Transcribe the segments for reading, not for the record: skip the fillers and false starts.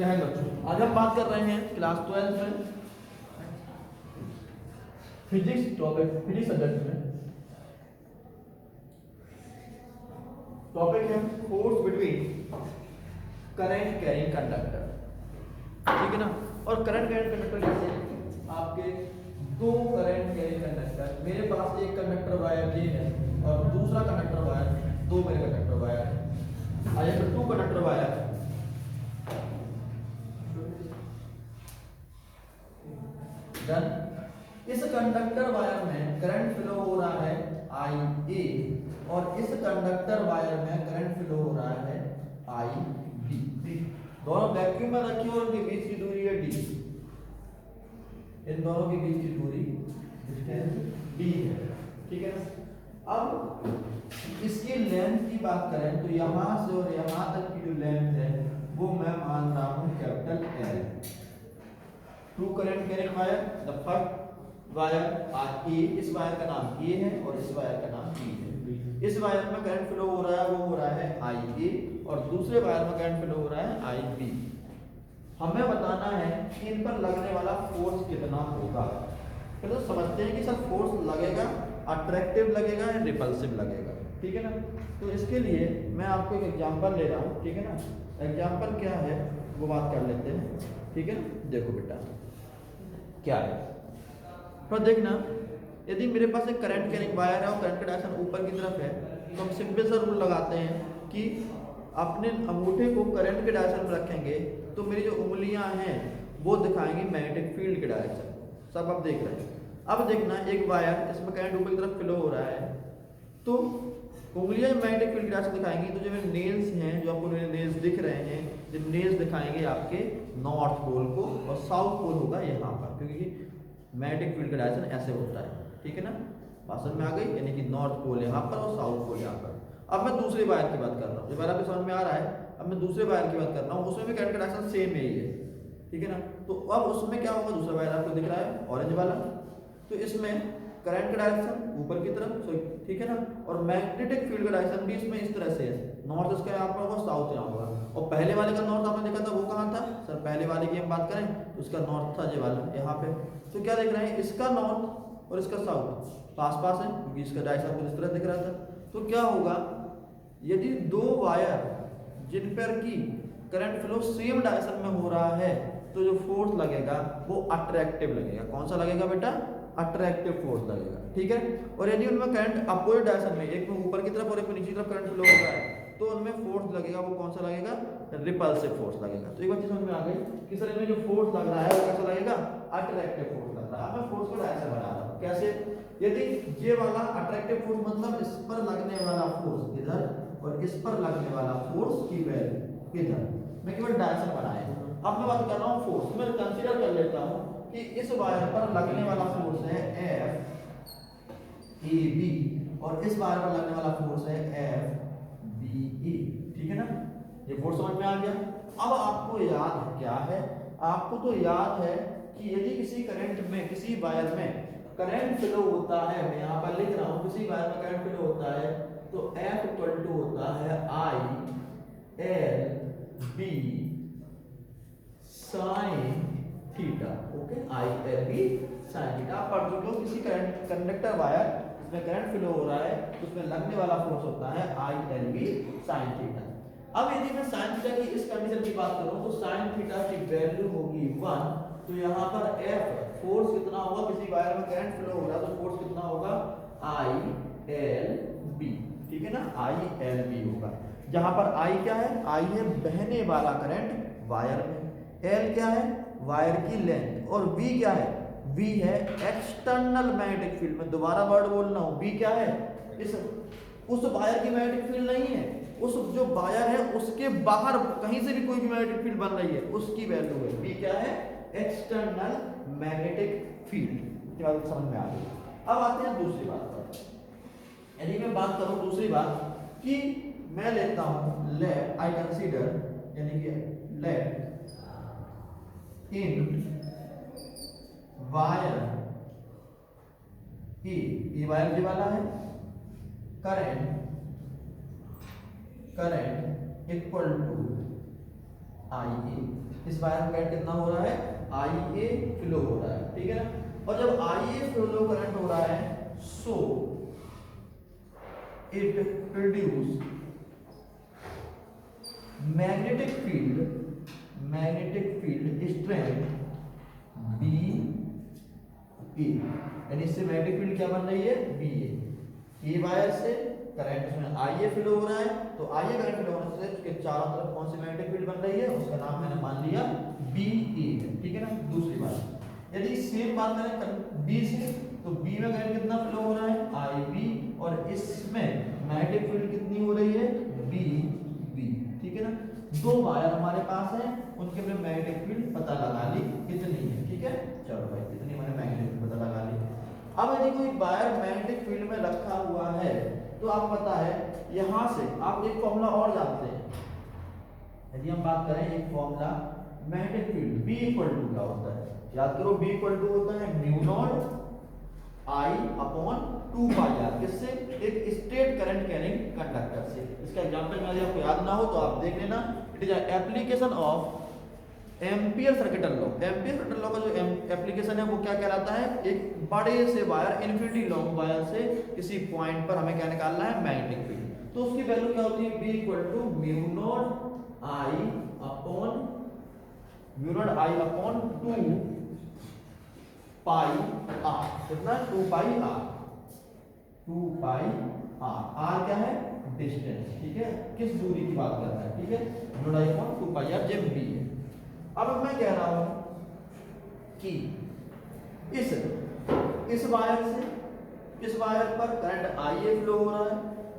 क्या है बच्चों, आज हम बात कर रहे हैं क्लास 12 में फिजिक्स टॉपिक, फिजिक्स सब्जेक्ट में टॉपिक है force between current carrying conductor, ठीक है ना। और करंट कैरिंग कंडक्टर जैसे आपके दो करंट कैरिंग कंडक्टर, मेरे पास एक कंडक्टर वायर ये है और दूसरा कंडक्टर वायर, दो मेरे कंडक्टर वायर है, आइए तो टू कंडक्टर वायर डन। इस कंडक्टर वायर में करंट फ्लो हो रहा है IA और इस कंडक्टर वायर में करंट फ्लो हो रहा है IB। दोनों वैक्यूम में रखी और उनके बीच की दूरी है D। इन दोनों के बीच की दूरी D है, ठीक है ना। अब इसकी लेंथ की बात करें तो यहां से और यहां तक की जो लेंथ है वो मैं मान रहा हूं capital L। Two current carrying wire, the first wire A, इस वायर का नाम A है और इस वायर का नाम B है। इस वायर में करंट फ्लो हो रहा है वो हो रहा है IA और दूसरे वायर में करंट फ्लो हो रहा है IB। हमें बताना है कि इन पर लगने वाला फोर्स कितना होगा। फिर तो समझते हैं कि सर फोर्स लगेगा, अट्रैक्टिव लगेगा या रिपल्सिव लगेगा, ठीक है ना। तो इसके लिए मैं आपको एक एग्जांपल ले रहा हूँ, ठीक है ना। एग्जांपल क्या है वो बात कर लेते हैं, ठीक है ना। देखो बेटा क्या है, तो देखना, यदि मेरे पास एक करंट कैरिंग वायर है और करंट का डायरेक्शन ऊपर की तरफ है तो हम सिंपल सा रूल लगाते हैं कि अपने अंगूठे को करंट के डायरेक्शन में रखेंगे तो मेरी जो उंगलियां हैं वो दिखाएंगी मैग्नेटिक फील्ड के डायरेक्शन। सब आप देख रहे हैं। अब देखना एक वायर, इसमें करंट ऊपर की तरफ फ्लो हो रहा है तो उंगलियां मैग्नेटिक फील्ड के डायरेक्शन दिखाएंगी। तो जो मेरे नेल्स हैं, जो आपको नेल्स दिख रहे हैं, जो नेल्स दिखाएंगे आपके नॉर्थ पोल को और साउथ पोल होगा यहाँ पर, क्योंकि मैग्नेटिक फील्ड का डायरेक्शन ऐसे होता है, ठीक है ना। बात समझ में आ गई, यानी कि नॉर्थ पोल यहाँ पर और साउथ पोल यहाँ पर। अब मैं दूसरे वायर की बात कर रहा हूँ, जो वायर आपको समझ में आ रहा है। अब मैं दूसरे वायर की बात कर रहा हूँ, उसमें भी करंट का डायरेक्शन सेम ही है, ठीक है ना। तो अब उसमें क्या होगा, दूसरा वायर आपको दिख रहा है ऑरेंज वाला, तो इसमें करंट का डायरेक्शन ऊपर की तरफ, ठीक है ना। और मैग्नेटिक फील्ड का डायरेक्शन भी इसमें इस तरह से है, नॉर्थ इसका यहाँ पर होगा, साउथ यहाँ होगा। और पहले वाले का नॉर्थ आपने देखा था वो कहाँ था सर, पहले वाले की हम बात करें तो उसका नॉर्थ था ये वाला यहाँ पे। तो क्या देख रहे हैं, इसका नॉर्थ और इसका साउथ पास पास है क्योंकि इसका डायरेक्शन आपको इस तरह दिख रहा था। तो क्या होगा, यदि दो वायर जिन पर की करंट फ्लो सेम डायरेक्शन में हो रहा है तो जो फोर्स लगेगा वो अट्रैक्टिव लगेगा। कौन सा लगेगा बेटा, अट्रैक्टिव फोर्स लगेगा, ठीक है। और यदि उनमें करंट अपोजिट डायरेक्शन में, एक में ऊपर की तरफ और एक में नीचे की तरफ करंट फ्लो हो रहा है तो उनमें फोर्स लगेगा, वो कौन सा लगेगा, रिपल्सिव फोर्स लगेगा। तो एक बात समझ में आ गई कि सर इनमें जो फोर्स लग रहा है वो कैसा लगेगा, अट्रैक्टिव फोर्स लग रहा है। मैं फोर्स को डायरेक्शन बना रहा हूं कैसे, यदि ये वाला अट्रैक्टिव फोर्स मतलब इस पर लगने वाला फोर्स इधर और इस पर लगने वाला फोर्स की वैल्यू इधर, मैं केवल डायरेक्शन बनाया। अब मैं बात कर रहा हूं फोर्स, मैं कंसीडर कर लेता हूं कि इस वायर पर लगने वाला फोर्स है FAB और इस वायर पर लगने वाला फोर्स है FBE, ठीक है ना। ये फोर्स समझ में आ गया। अब आपको याद क्या है, आपको तो याद है कि यदि किसी करंट में, किसी वायर में करंट फ्लो होता है, मैं यहाँ पर लिख रहा हूँ किसी वायर में करंट फ्लो होता है तो F इक्वल टू होता है ILB sine theta, okay, ILB sine theta. आप पढ़ चुके हो, किसी करंट कंडक्टर वायर जिसमें करंट फ्लो हो रहा है तो उसमें लगने वाला फोर्स होता है ILB साइन थीटा। अब यदि मैं साइन थीटा की इस कंडीशन की बात करूं तो साइन थीटा की वैल्यू होगी 1, तो यहाँ पर F फोर्स कितना होगा, किसी वायर में करंट फ्लो हो रहा है तो फोर्स कितना होगा, ILB, ठीक है ना, ILB होगा। जहां पर I क्या है, I है बहने वाला करंट वायर में, L क्या है वायर की लेंथ और V क्या है, V है एक्सटर्नल मैग्नेटिक फील्ड। में दोबारा वर्ड बोल रहा हूं, V क्या है, इस उस वायर की मैग्नेटिक फील्ड नहीं है, उस जो वायर है उसके बाहर कहीं से भी कोई भी मैग्नेटिक फील्ड बन रही है उसकी वैल्यू है। V क्या है, एक्सटर्नल मैग्नेटिक फील्ड। ये बात समझ में आ गई। अब आते हैं दूसरी बात पर। यदि मैं बात करूं दूसरी बात कि मैं लेता हूं लेट, आई कंसीडर, यानी कि लेट इन वायर ये वायर जी वाला है, करंट इक्वल टू आई ए, इस वायर में करंट कितना हो रहा है, आई ए फ्लो हो रहा है, ठीक है ना। और जब आई ए फ्लो करंट हो रहा है, so it produce magnetic field strength B A, यानी इससे मैग्नेटिक फील्ड क्या बन रही है, बी ए वायर से करंट में आई ए फ्लो हो रहा है, तो आई ए करंट फ्लो होने से उसके चारों तरफ कौन सी मैग्नेटिक फील्ड बन रही है, उसका नाम मैंने मान लिया बी ए, ठीक है ना। दूसरी बात, यदि सेम बात करें बी से, तो बी में करंट कितना फ्लो हो रहा है, आई बी, और इसमें मैग्नेटिक फील्ड कितनी हो रही है, बी बी, ठीक है ना। दो वायर हमारे पास है, उनके में मैग्नेटिक फील्ड पता लगा ली कितनी है, ठीक है। चलो भाई, कितनी मैंने मैग्नेटिक फील्ड पता लगा ली। अब यदि कोई वायर मैग्नेटिक फील्ड में रखा हुआ है, तो आप पता है यहां से आप एक फॉर्मूला और जानते हैं, यदि हम बात करें एक formula magnetic field B equal to क्या होता है, याद करो B इक्वल टू होता है mu naught I upon 2 pi r, किससे, एक स्ट्रेट करंट कैरिंग कंडक्टर से। इसका एग्जांपल यदि आपको याद ना हो तो आप देख लेना, it is application of ampere circuital law. Ampere circuital law का जो एप्लीकेशन है वो क्या कहलाता है, एक बड़े से वायर, इन्फिनिटी लॉन्ग वायर से किसी पॉइंट पर हमें क्या निकालना है, मैग्नेटिक फील्ड। तो उसकी वैल्यू क्या होती है, B equal to mu naught I upon 2 pi r, कितना, 2 pi r, 2 pi r, r क्या है, डिस्टेंस, ठीक है, किस दूरी की बात कर रहा है, ठीक है, mu naught I upon 2 pi r जब B है। अब मैं कह रहा हूं कि इस वायर से इस वायर पर करंट आई ए फ्लो हो रहा है,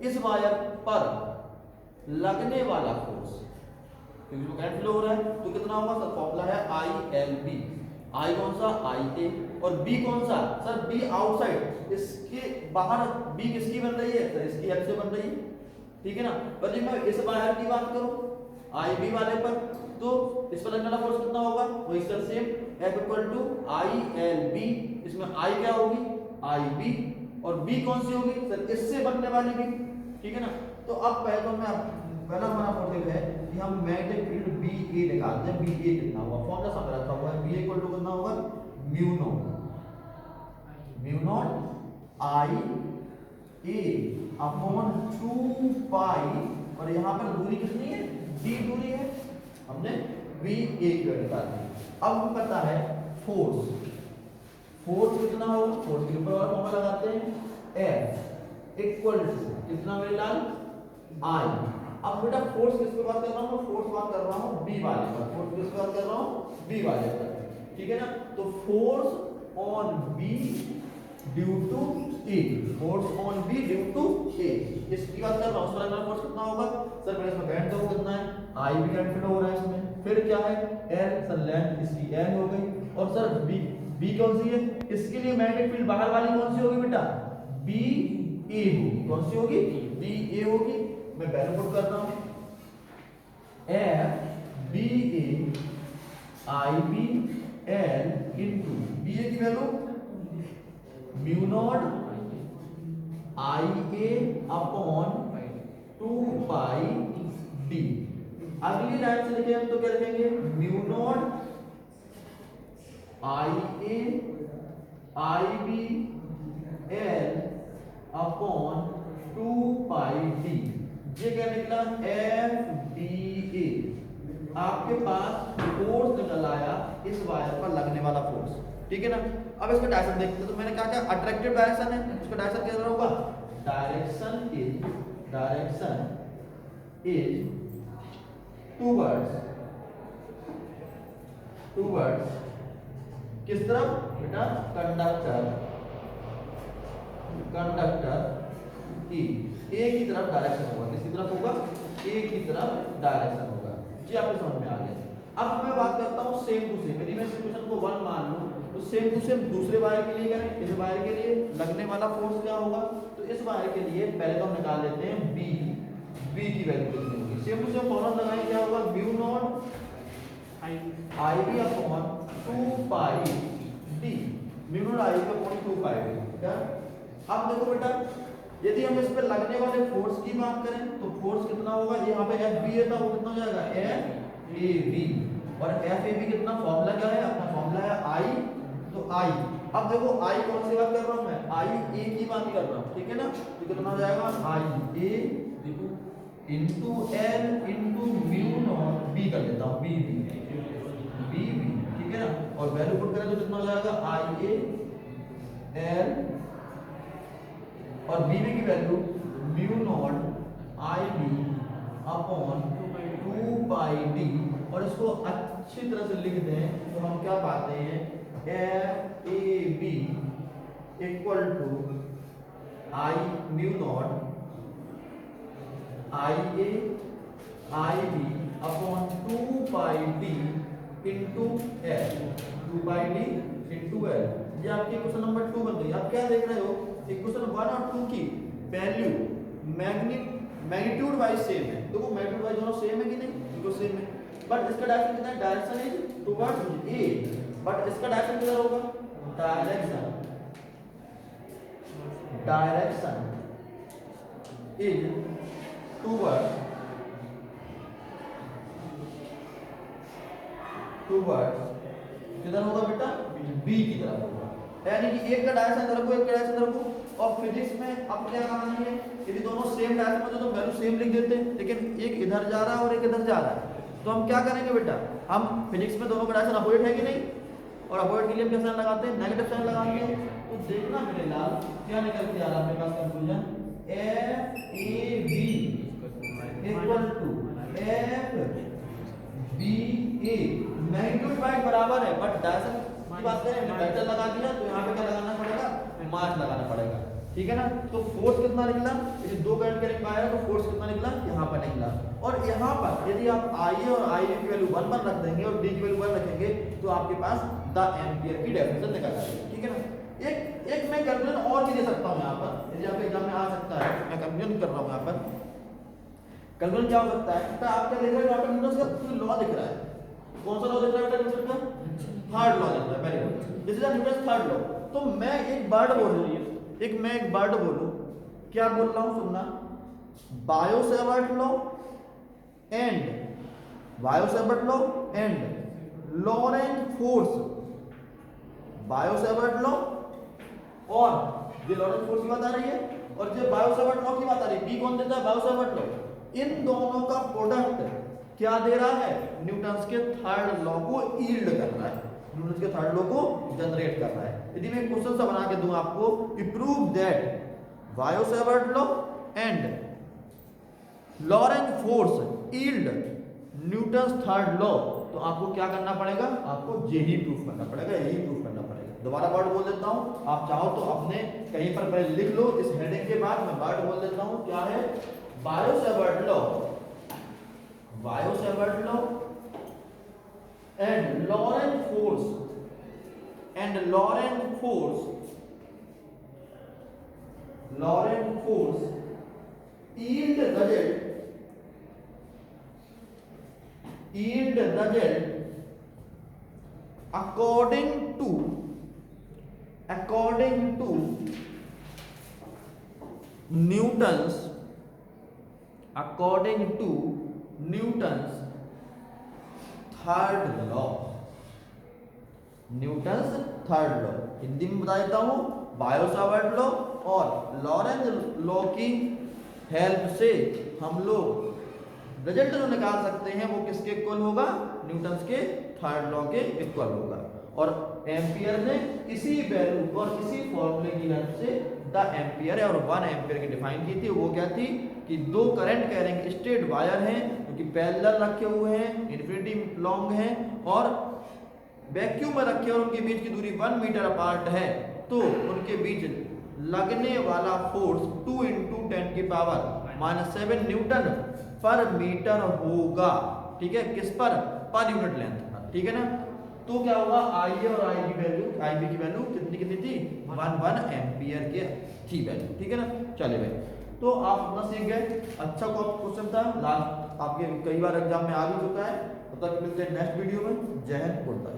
इस वायर पर लगने वाला फोर्स, क्योंकि जो करंट फ्लो हो रहा है तो कितना होगा सर, फॉर्मूला है आई एल बी, आई कौन सा, आई ए, और बी कौन सा सर, बी आउटसाइड, इसके बाहर बी किसकी बन रही है सर, इसकी हेल्प से बन रही है, ठीक है ना। पर जब मैं इस वायर की बात करूं आई बी वाले पर, तो इस पर लगने वाला फोर्स कितना होगा, वही sir same F equal to I L B, इसमें I क्या होगी, आई बी, और B कौन सी होगी सर, इससे बनने वाली भी, ठीक है ना। तो अब पहला हमारा प्रोजेक्ट है कि हम मैग्नेटिक फील्ड बी ए निकालते हैं। बी ए कितना होगा, फॉर्मूला सामने रखा हुआ है, बी इक्वल टू कितना होगा, mu naught I A upon 2 पाई, और यहाँ पर दूरी कितनी है, डी दूरी है, हमने बी ए की वैल्यू निकाल दी। अब हमें पता है फोर्स कितना होगा, फोर्स के ऊपर और फॉर्मूला लगाते हैं, F इक्वल टू कितना मेरे लाल, आई। अब बेटा फोर्स किस पे बात कर रहा हूं, फोर्स बात कर रहा हूं बी वाले पर, फोर्स किस पे बात कर रहा हूं, बी वाले पर, ठीक है ना। तो force on B due to A, force on B due to A, इसकी बात कर रहा हूं। उस पर फोर्स कितना होगा सर, पहले इसमें करंट तो कितना है, आई भी करंट फ्लो हो रहा है इसमें, फिर क्या है एल, सर लेंथ इसकी एल हो गई, और सर बी कौन सी है, इसके लिए मैग्नेटिक फील्ड बाहर वाली कौन सी होगी बेटा, बी ए होगी, कौन सी होगी, बी ए होगी। मैं वैल्यू पुट कर रहा हूं, F B A I B L into B ए की value mu naught I A upon 2 pi D. अगली लाइन से लिखे हम तो क्या लिखेंगे, mu naught I A I B L upon 2 pi D. ये क्या निकला, एफ डी ए। आपके पास फोर्स निकल आया इस वायर पर लगने वाला फोर्स, ठीक है ना। अब इसका डायरेक्शन देखते हैं, तो मैंने कहा क्या अट्रैक्टिव डायरेक्शन है, इसका डायरेक्शन क्या होगा, डायरेक्शन इज टूवर्ड्स किस तरफ बेटा, कंडक्टर ए की तरफ डायरेक्शन होगा, किसकी तरफ होगा, ए की तरफ डायरेक्शन होगा। जी आपको समझ में आ गया। अब मैं बात करता हूं सेम टू सेम, यदि मैं सिचुएशन को 1 मान लूं, तो सेम टू सेम दूसरे वायर के लिए करें, इस वायर के लिए लगने वाला फोर्स क्या होगा, तो इस वायर के लिए पहले तो हम निकाल लेते हैं बी की वैल्यू कितनी होगी, सेम टू सेम फॉर्मूला लगाएं, क्या होगा, म्यू नॉट आई B upon 2 pi D, mu naught आई बी अपॉन 2 पाई डी। क्या, अब देखो बेटा, यदि हम इस पर लगने वाले फोर्स की बात करें तो फोर्स कितना होगा, यहाँ पे एफ बी है था, वो कितना हो जाएगा, एफ ए बी, और एफ ए बी कितना फॉर्मूला क्या है, अपना फॉर्मूला है आई, तो आई, अब देखो आई कौन सी बात कर रहा हूं मैं, आई ए की बात कर रहा हूं, ठीक है ना, तो कितना हो जाएगा I A into L into mu naught B कर देता हूं, बी बी, ठीक है ना, और वैल्यू पुट करें तो कितना हो जाएगा आई ए एल और बी बी की वैल्यू म्यू नॉट आई बी अपॉन 2 पाई डी, और इसको अच्छी तरह से लिख दें तो हम क्या पाते हैं, F A B equal to I mu naught I A I B upon 2 pi D into L, 2 pi D into L. ये आपके क्वेश्चन नंबर 2 बन गई। आप क्या देख रहे हो, क्वेश्चन 1 और 2 की वैल्यू मैग्नीट्यूड वाइज सेम है, देखो मैग्नीट्यूड वाइज दोनों सेम है कि नहीं, बिल्कुल सेम है, बट इसका डायरेक्शन कितना है, direction is towards a, but इसका डायरेक्शन किधर होगा, डायरेक्शन इज टुवर्ड्स किधर होगा बेटा, बी की तरफ होगा, यानी कि एक का डायरेक्शन रखो, एक का डायरेक्शन रखो। और फिजिक्स में अब क्या करना है, यदि दोनों सेम डायरेक्शन में तो वैल्यू सेम लिख देते, लेकिन एक इधर जा रहा है और एक इधर जा रहा है, तो हम क्या करेंगे बेटा, हम फिजिक्स में दोनों का डायरेक्शन अपोजिट है कि नहीं, और अपोजिट के लिए हम क्या साइन लगाते हैं, नेगेटिव साइन लगाएंगे। तो देखना मेरे लाल क्या निकल के आ रहा है मेरे पास conclusion, F A B equal to F B A, magnitude wise बराबर है, बट डायरेक्शन की बात करें वेक्टर लगा दिया, तो यहाँ पे क्या लगाना पड़ेगा, मास लगाना पड़ेगा, ठीक है ना। तो फोर्स कितना निकला, यदि दो करंट करेंट पाया तो फोर्स कितना निकला, यहाँ पर निकला। और यहाँ पर यदि आप आई ए और आई बी की वैल्यू 1 रख देंगे और डी की वैल्यू 1 रखेंगे, तो आपके पास द एम्पियर की डेफिनेशन निकल जाएगी, ठीक है ना। एक मैं कैलकुलेशन और भी दे सकता हूँ यहाँ पर, यदि आपके एग्जाम में आ सकता है, मैं कैलकुलेशन कर रहा हूँ यहाँ पर। कैलकुलेशन क्या हो सकता है, तो आप क्या देख रहे हो, यहाँ पर न्यूटन का लॉ दिख रहा है, कौन सा लॉ दिख रहा है न्यूटन का, थर्ड लॉ दिख रहा है, very good, this is Newton third law. तो मैं एक वर्ड बोलूं, क्या बोल रहा हूं सुनना, Biot-Savart law and Laurent force, Biot-Savart law और ये लॉरेंट फोर्स की बात आ रही है, और जो बायो-सेवर्ट लॉ की बात आ रही है, बी कौन देता है, बायो-सेवर्ट लॉ, इन दोनों का प्रोडक्ट क्या दे रहा है, न्यूटन के थर्ड लॉ को यील्ड कर रहा है, न्यूटन के थर्ड लॉ को जनरेट कर रहा है। यदि मैं क्वेश्चन सा बना के दूं आपको कि prove that Biot-Savart law and Laurent force yield Newton third law, तो आपको क्या करना पड़ेगा, आपको यही प्रूफ करना पड़ेगा, दोबारा वर्ड बोल देता हूं, आप चाहो तो अपने कहीं पर पहले लिख लो, इस हेडिंग के बाद मैं वर्ड बोल देता हूं, क्या है, Biot-Savart law and Laurent force yield result according to Newton's third law, Hindi में बता देता हूं, बायो-सेवर्ट लॉ और लॉरेंट लॉ की हेल्प से हम लोग रिजल्ट जो निकाल सकते हैं वो किसके इक्वल होगा, न्यूटन के थर्ड लॉ के इक्वल होगा। और एम्पियर ने इसी वैल्यू और इसी फॉर्मूले की हेल्प से द एम्पियर और 1 एम्पियर की डिफाइन की थी। वो क्या थी कि दो करंट कैरिंग स्ट्रेट वायर हैं जो कि पैरेलल रखे हुए हैं, इन्फिनिटी लॉन्ग हैं और वैक्यूम में रखे और उनके बीच की दूरी 1 मीटर अपार्ट है, तो उनके बीच लगने वाला फोर्स 2 × 10⁻⁻7 न्यूटन पर मीटर होगा, ठीक है, किस पर यूनिट लेंथ पर, ठीक है ना। तो क्या होगा, आई ए और आई बी की वैल्यू कितनी थी, 1 एम्पियर के थी वैल्यू, ठीक है ना। चलिए भाई, तो आप अपना सीख गए, अच्छा क्वेश्चन था, लास्ट आपके कई बार एग्जाम में आ भी चुका है। तब तक मिलते हैं नेक्स्ट वीडियो में। जय हिंद, गुड बाय।